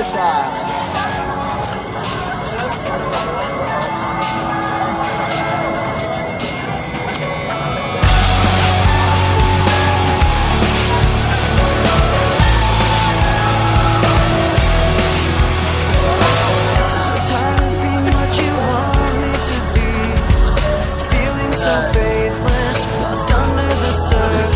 arkadaşlar. Tired of being what you want me to be, feeling so faithless, lost under the surface.